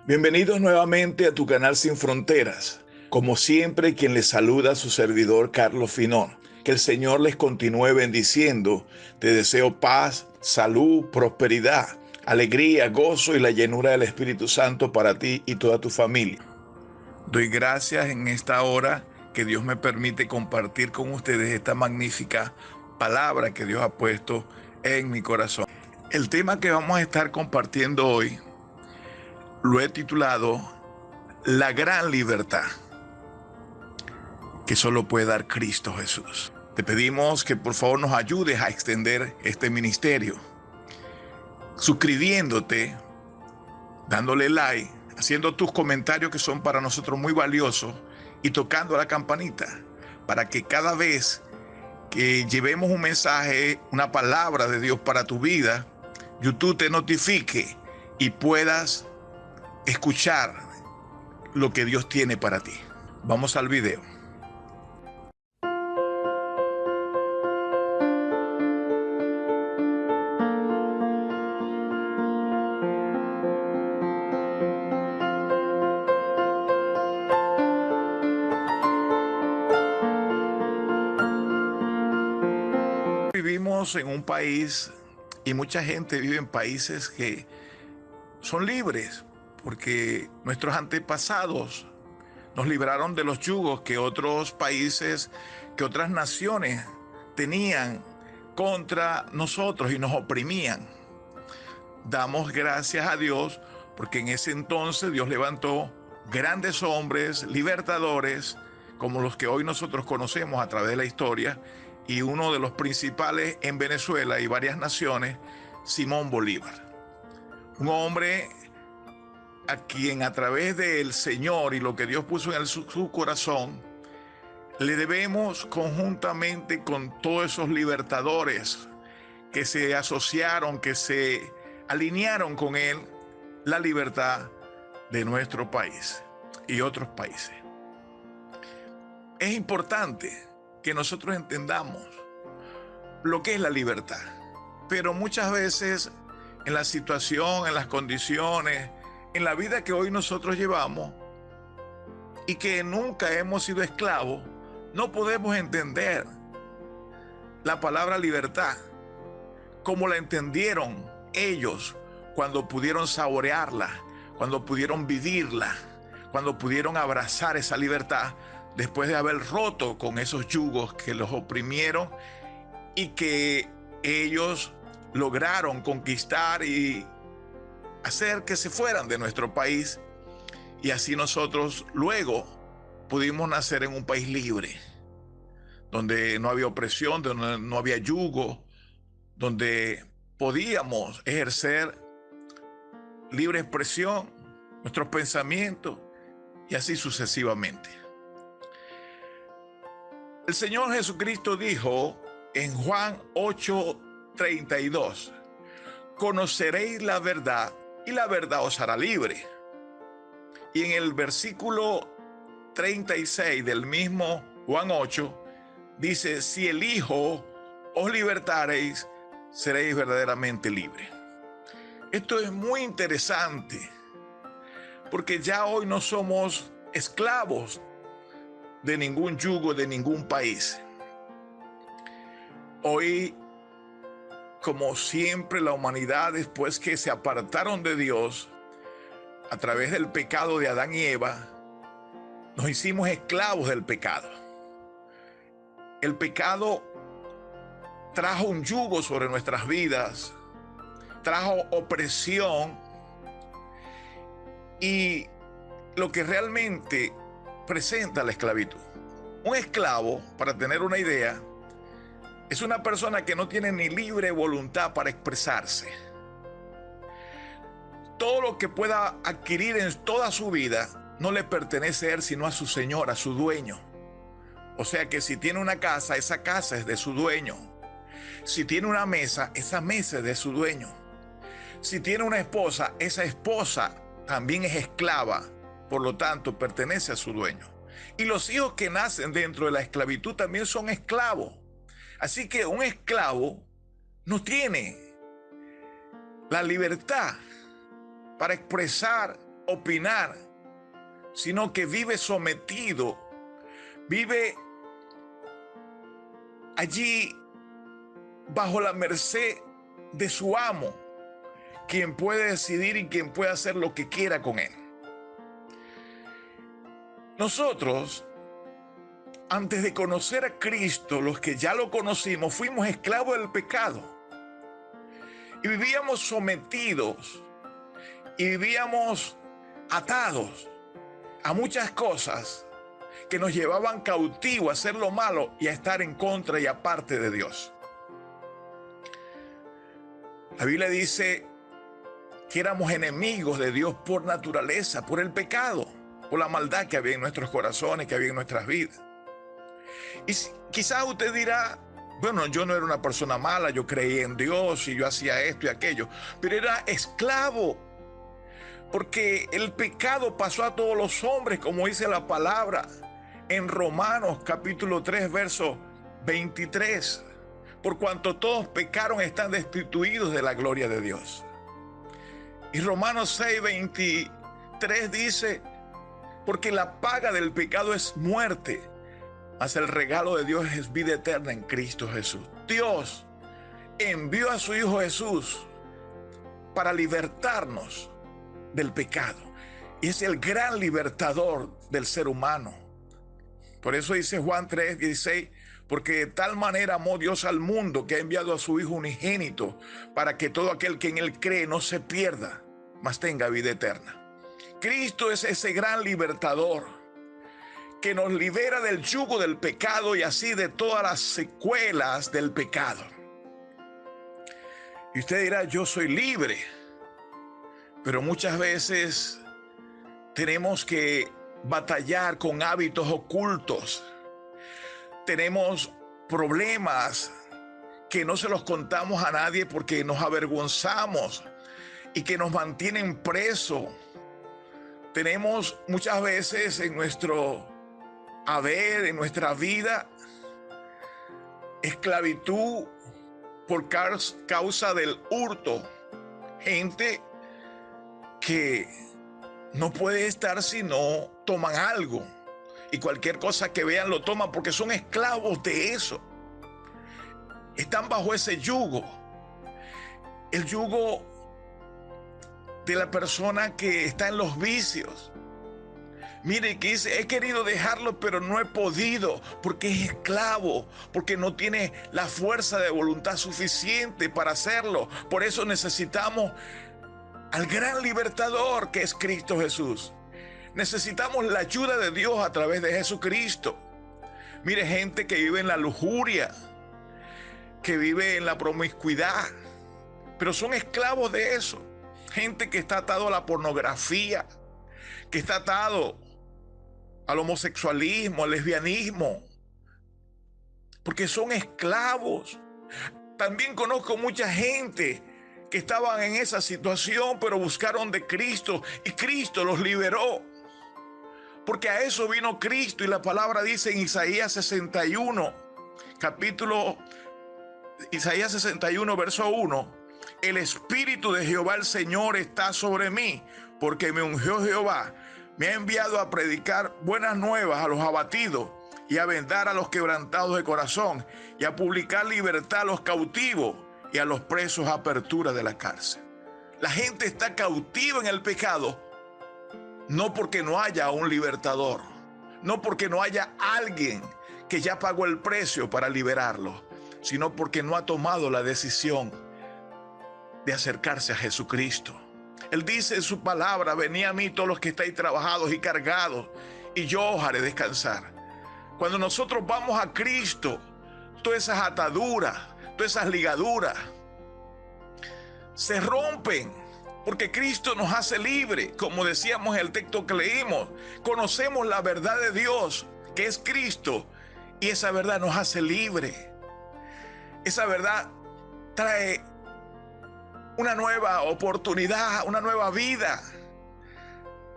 Bienvenidos nuevamente a tu canal Sin Fronteras. Como siempre, quien les saluda a su servidor Carlos Finón. Que el Señor les continúe bendiciendo. Te deseo paz, salud, prosperidad, alegría, gozo y la llenura del Espíritu Santo para ti y toda tu familia. Doy gracias en esta hora que Dios me permite compartir con ustedes esta magnífica palabra que Dios ha puesto en mi corazón. El tema que vamos a estar compartiendo hoy lo he titulado La gran libertad que solo puede dar Cristo Jesús. Te pedimos que por favor nos ayudes a extender este ministerio, suscribiéndote, dándole like, haciendo tus comentarios que son para nosotros muy valiosos y tocando la campanita para que cada vez que llevemos un mensaje, una palabra de Dios para tu vida, YouTube te notifique y puedas escuchar lo que Dios tiene para ti. Vamos al video. Vivimos en un país y mucha gente vive en países que son libres porque nuestros antepasados nos libraron de los yugos que otros países, que otras naciones tenían contra nosotros y nos oprimían. Damos gracias a Dios porque en ese entonces Dios levantó grandes hombres, libertadores, como los que hoy nosotros conocemos a través de la historia, y uno de los principales en Venezuela y varias naciones, Simón Bolívar. Un hombre a quien a través del Señor y lo que Dios puso en su corazón, le debemos conjuntamente con todos esos libertadores que se asociaron, que se alinearon con él, la libertad de nuestro país y otros países. Es importante que nosotros entendamos lo que es la libertad, pero muchas veces en la situación, en las condiciones, en la vida que hoy nosotros llevamos y que nunca hemos sido esclavos, no podemos entender la palabra libertad como la entendieron ellos cuando pudieron saborearla, cuando pudieron vivirla, cuando pudieron abrazar esa libertad después de haber roto con esos yugos que los oprimieron y que ellos lograron conquistar y hacer que se fueran de nuestro país, y así nosotros luego pudimos nacer en un país libre, donde no había opresión, donde no había yugo, donde podíamos ejercer libre expresión, nuestros pensamientos y así sucesivamente. El Señor Jesucristo dijo en Juan 8:32, conoceréis la verdad y la verdad os hará libre. Y en el versículo 36 del mismo Juan 8 dice, si el Hijo os libertareis, seréis verdaderamente libres. Esto es muy interesante porque ya hoy no somos esclavos de ningún yugo, de ningún país. Hoy, como siempre, la humanidad, después que se apartaron de Dios a través del pecado de Adán y Eva, nos hicimos esclavos del pecado. El pecado trajo un yugo sobre nuestras vidas, trajo opresión, y lo que realmente presenta la esclavitud. Un esclavo, para tener una idea, es una persona que no tiene ni libre voluntad para expresarse. Todo lo que pueda adquirir en toda su vida no le pertenece a él, sino a su señor, a su dueño. O sea que si tiene una casa, esa casa es de su dueño. Si tiene una mesa, esa mesa es de su dueño. Si tiene una esposa, esa esposa también es esclava, por lo tanto pertenece a su dueño. Y los hijos que nacen dentro de la esclavitud también son esclavos. Así que un esclavo no tiene la libertad para expresar opinar, sino que vive sometido, vive allí bajo la merced de su amo, quien puede decidir y quien puede hacer lo que quiera con él. Nosotros, antes de conocer a Cristo, los que ya lo conocimos, fuimos esclavos del pecado y vivíamos sometidos y vivíamos atados a muchas cosas que nos llevaban cautivos a hacer lo malo y a estar en contra y aparte de Dios. La Biblia dice que éramos enemigos de Dios por naturaleza, por el pecado, por la maldad que había en nuestros corazones, que había en nuestras vidas. Y quizás usted dirá, bueno, yo no era una persona mala, yo creía en Dios y yo hacía esto y aquello, pero era esclavo, porque el pecado pasó a todos los hombres, como dice la palabra en Romanos capítulo 3, verso 23. Por cuanto todos pecaron, están destituidos de la gloria de Dios. Y Romanos 6, 23 dice, porque la paga del pecado es muerte, mas el regalo de Dios es vida eterna en Cristo Jesús. Dios envió a su Hijo Jesús para libertarnos del pecado. Y es el gran libertador del ser humano. Por eso dice Juan 3, 16, porque de tal manera amó Dios al mundo que ha enviado a su Hijo unigénito para que todo aquel que en él cree no se pierda, mas tenga vida eterna. Cristo es ese gran libertador que nos libera del yugo del pecado y así de todas las secuelas del pecado. Y usted dirá, yo soy libre, pero muchas veces tenemos que batallar con hábitos ocultos. Tenemos problemas que no se los contamos a nadie porque nos avergonzamos y que nos mantienen presos. Tenemos muchas veces en nuestro haber, en nuestra vida, esclavitud por causa del hurto. Gente que no puede estar si no toman algo. Y cualquier cosa que vean lo toman porque son esclavos de eso. Están bajo ese yugo. El yugo de la persona que está en los vicios. Mire, que dice, he querido dejarlo, pero no he podido, porque es esclavo, porque no tiene la fuerza de voluntad suficiente para hacerlo. Por eso necesitamos al gran libertador que es Cristo Jesús. Necesitamos la ayuda de Dios a través de Jesucristo. Mire, gente que vive en la lujuria, que vive en la promiscuidad, pero son esclavos de eso. Gente que está atado a la pornografía, que está atado al homosexualismo, al lesbianismo, porque son esclavos. También conozco mucha gente que estaban en esa situación, pero buscaron de Cristo y Cristo los liberó. Porque a eso vino Cristo, y la palabra dice en Isaías 61, Isaías 61, verso 1, el Espíritu de Jehová el Señor está sobre mí, porque me ungió Jehová, me ha enviado a predicar buenas nuevas a los abatidos y a vendar a los quebrantados de corazón y a publicar libertad a los cautivos y a los presos apertura de la cárcel. La gente está cautiva en el pecado, no porque no haya un libertador, no porque no haya alguien que ya pagó el precio para liberarlo, sino porque no ha tomado la decisión de acercarse a Jesucristo. Él dice en su palabra, venid a mí todos los que estáis trabajados y cargados, y yo os haré descansar. Cuando nosotros vamos a Cristo, todas esas ataduras, todas esas ligaduras se rompen, porque Cristo nos hace libre. Como decíamos en el texto que leímos, conocemos la verdad de Dios, que es Cristo, y esa verdad nos hace libre. Esa verdad trae una nueva oportunidad, una nueva vida,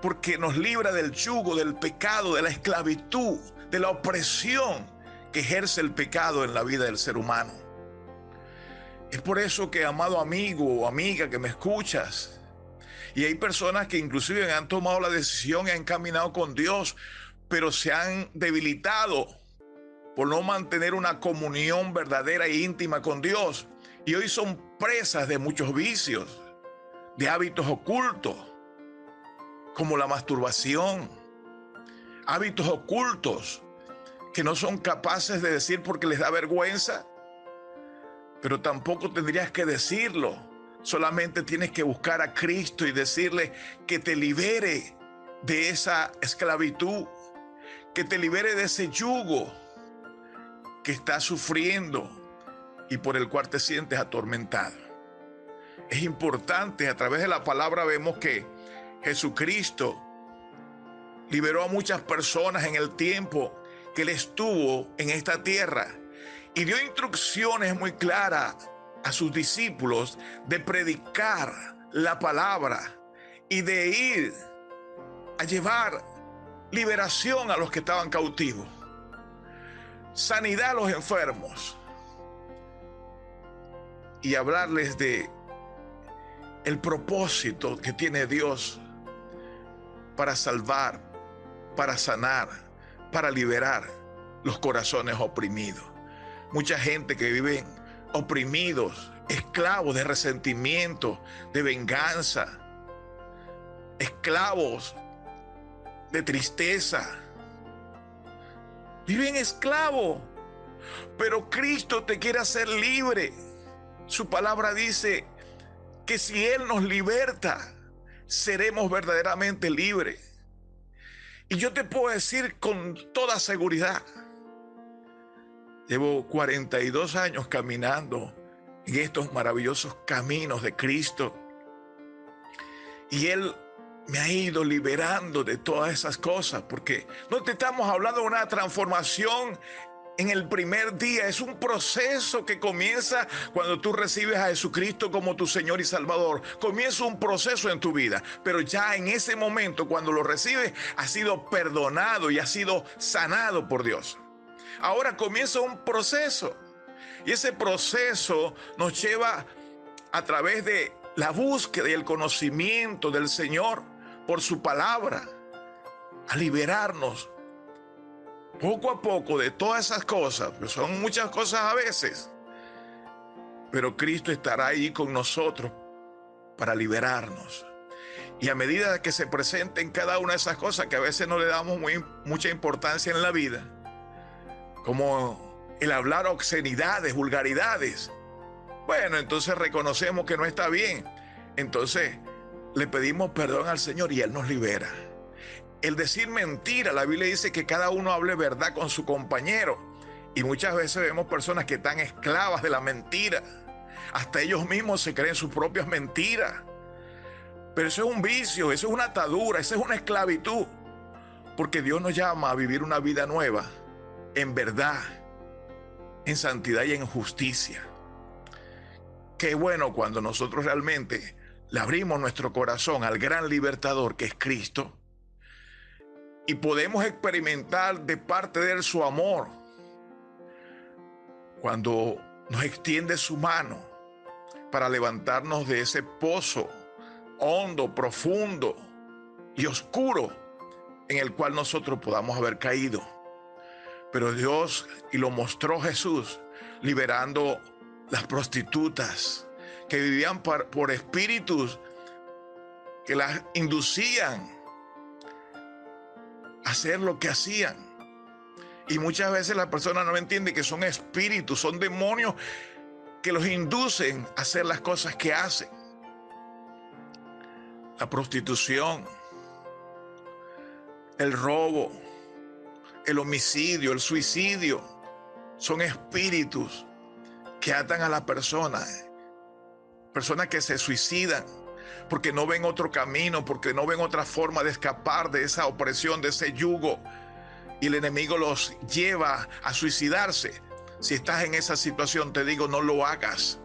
porque nos libra del yugo, del pecado, de la esclavitud, de la opresión que ejerce el pecado en la vida del ser humano. Es por eso que, amado amigo o amiga que me escuchas, Y hay personas que inclusive han tomado la decisión y han caminado con Dios, pero se han debilitado por no mantener una comunión verdadera e íntima con Dios. Y hoy son presas de muchos vicios, de hábitos ocultos, como la masturbación, hábitos ocultos que no son capaces de decir porque les da vergüenza, pero tampoco tendrías que decirlo. Solamente tienes que buscar a Cristo y decirle que te libere de esa esclavitud, que te libere de ese yugo que estás sufriendo y por el cual te sientes atormentado. Es importante, a través de la palabra vemos que Jesucristo liberó a muchas personas en el tiempo que Él estuvo en esta tierra y dio instrucciones muy claras a sus discípulos de predicar la palabra y de ir a llevar liberación a los que estaban cautivos, sanidad a los enfermos y hablarles de el propósito que tiene Dios para salvar, para sanar, para liberar los corazones oprimidos. Mucha gente que vive oprimidos, esclavos de resentimiento, de venganza, esclavos de tristeza. Viven esclavos, pero Cristo te quiere hacer libre. Su palabra dice que si Él nos liberta, seremos verdaderamente libres. Y yo te puedo decir con toda seguridad, llevo 42 años caminando en estos maravillosos caminos de Cristo y Él me ha ido liberando de todas esas cosas, porque no te estamos hablando de una transformación en el primer día, es un proceso que comienza cuando tú recibes a Jesucristo como tu Señor y Salvador. Comienza un proceso en tu vida, pero ya en ese momento cuando lo recibes, has sido perdonado y has sido sanado por Dios. Ahora comienza un proceso y ese proceso nos lleva a través de la búsqueda y el conocimiento del Señor por su palabra a liberarnos poco a poco de todas esas cosas, que son muchas cosas a veces, pero Cristo estará ahí con nosotros para liberarnos. Y a medida que se presenten cada una de esas cosas que a veces no le damos mucha importancia en la vida, como el hablar obscenidades, vulgaridades, bueno, entonces reconocemos que no está bien. Entonces le pedimos perdón al Señor y Él nos libera. El decir mentira, la Biblia dice que cada uno hable verdad con su compañero. Y muchas veces vemos personas que están esclavas de la mentira. Hasta ellos mismos se creen sus propias mentiras. Pero eso es un vicio, eso es una atadura, eso es una esclavitud. Porque Dios nos llama a vivir una vida nueva, en verdad, en santidad y en justicia. Qué bueno cuando nosotros realmente le abrimos nuestro corazón al gran libertador que es Cristo y podemos experimentar de parte de Él su amor cuando nos extiende su mano para levantarnos de ese pozo hondo, profundo y oscuro en el cual nosotros podamos haber caído. Pero Dios, y lo mostró Jesús, liberando las prostitutas que vivían por espíritus que las inducían a hacer lo que hacían. Y muchas veces la persona no entiende que son espíritus, son demonios que los inducen a hacer las cosas que hacen. La prostitución, el robo, el homicidio, el suicidio, son espíritus que atan a la persona. Personas que se suicidan porque no ven otro camino, porque no ven otra forma de escapar de esa opresión, de ese yugo. Y el enemigo los lleva a suicidarse. Si estás en esa situación, te digo, no lo hagas.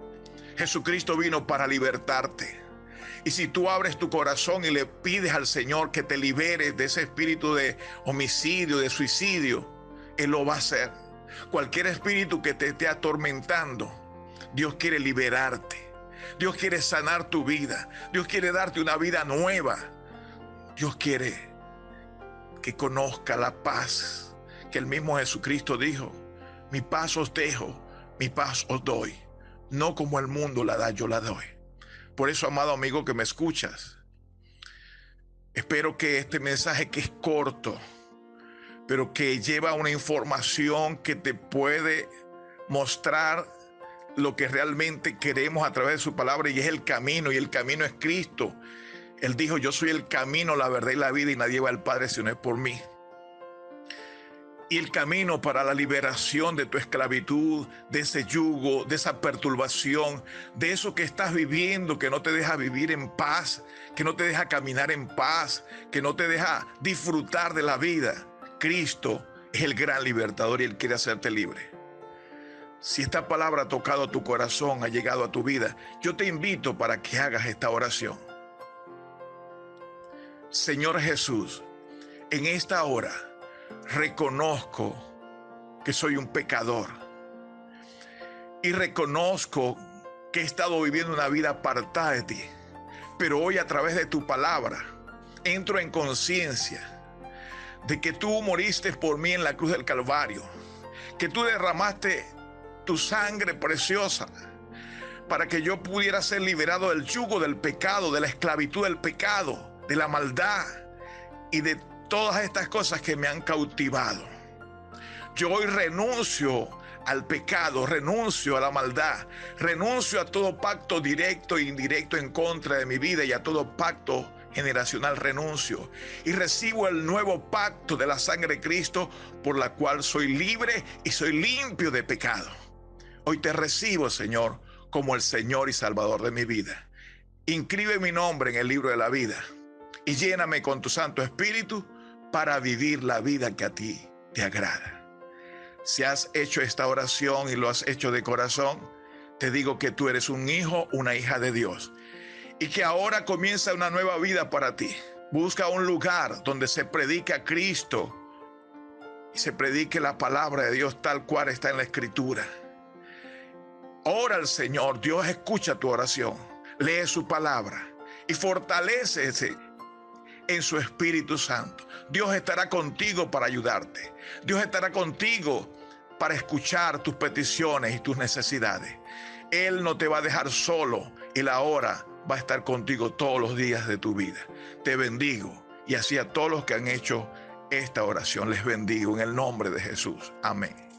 Jesucristo vino para libertarte. Y si tú abres tu corazón y le pides al Señor que te libere de ese espíritu de homicidio, de suicidio, Él lo va a hacer. Cualquier espíritu que te esté atormentando, Dios quiere liberarte. Dios quiere sanar tu vida. Dios quiere darte una vida nueva. Dios quiere que conozca la paz que el mismo Jesucristo dijo: mi paz os dejo, mi paz os doy. No como el mundo la da, yo la doy. Por eso, amado amigo que me escuchas, espero que este mensaje, que es corto, pero que lleva una información que te puede mostrar lo que realmente queremos a través de su palabra, y es el camino, y el camino es Cristo. Él dijo: yo soy el camino, la verdad y la vida, y nadie va al Padre si no es por mí. Y el camino para la liberación de tu esclavitud, de ese yugo, de esa perturbación, de eso que estás viviendo, que no te deja vivir en paz, que no te deja caminar en paz, que no te deja disfrutar de la vida. Cristo es el gran libertador y Él quiere hacerte libre. Si esta palabra ha tocado tu corazón, ha llegado a tu vida, yo te invito para que hagas esta oración. Señor Jesús, en esta hora reconozco que soy un pecador y reconozco que he estado viviendo una vida apartada de ti, pero hoy, a través de tu palabra, entro en conciencia de que tú moriste por mí en la cruz del Calvario, que tú derramaste tu sangre preciosa para que yo pudiera ser liberado del yugo del pecado, de la esclavitud del pecado, de la maldad y de todas estas cosas que me han cautivado. Yo hoy renuncio al pecado, renuncio a la maldad, renuncio a todo pacto directo e indirecto en contra de mi vida, y a todo pacto generacional renuncio, y recibo el nuevo pacto de la sangre de Cristo, por la cual soy libre y soy limpio de pecado. Hoy te recibo, Señor, como el Señor y Salvador de mi vida. Inscribe mi nombre en el libro de la vida y lléname con tu Santo Espíritu para vivir la vida que a ti te agrada. Si has hecho esta oración y lo has hecho de corazón, te digo que tú eres un hijo, una hija de Dios, y que ahora comienza una nueva vida para ti. Busca un lugar donde se predique a Cristo y se predique la palabra de Dios tal cual está en la Escritura. Ora al Señor, Dios escucha tu oración, lee su palabra y fortalécese en su Espíritu Santo. Dios estará contigo para ayudarte. Dios estará contigo para escuchar tus peticiones y tus necesidades. Él no te va a dejar solo, y la hora va a estar contigo todos los días de tu vida. Te bendigo, y así a todos los que han hecho esta oración les bendigo en el nombre de Jesús. Amén.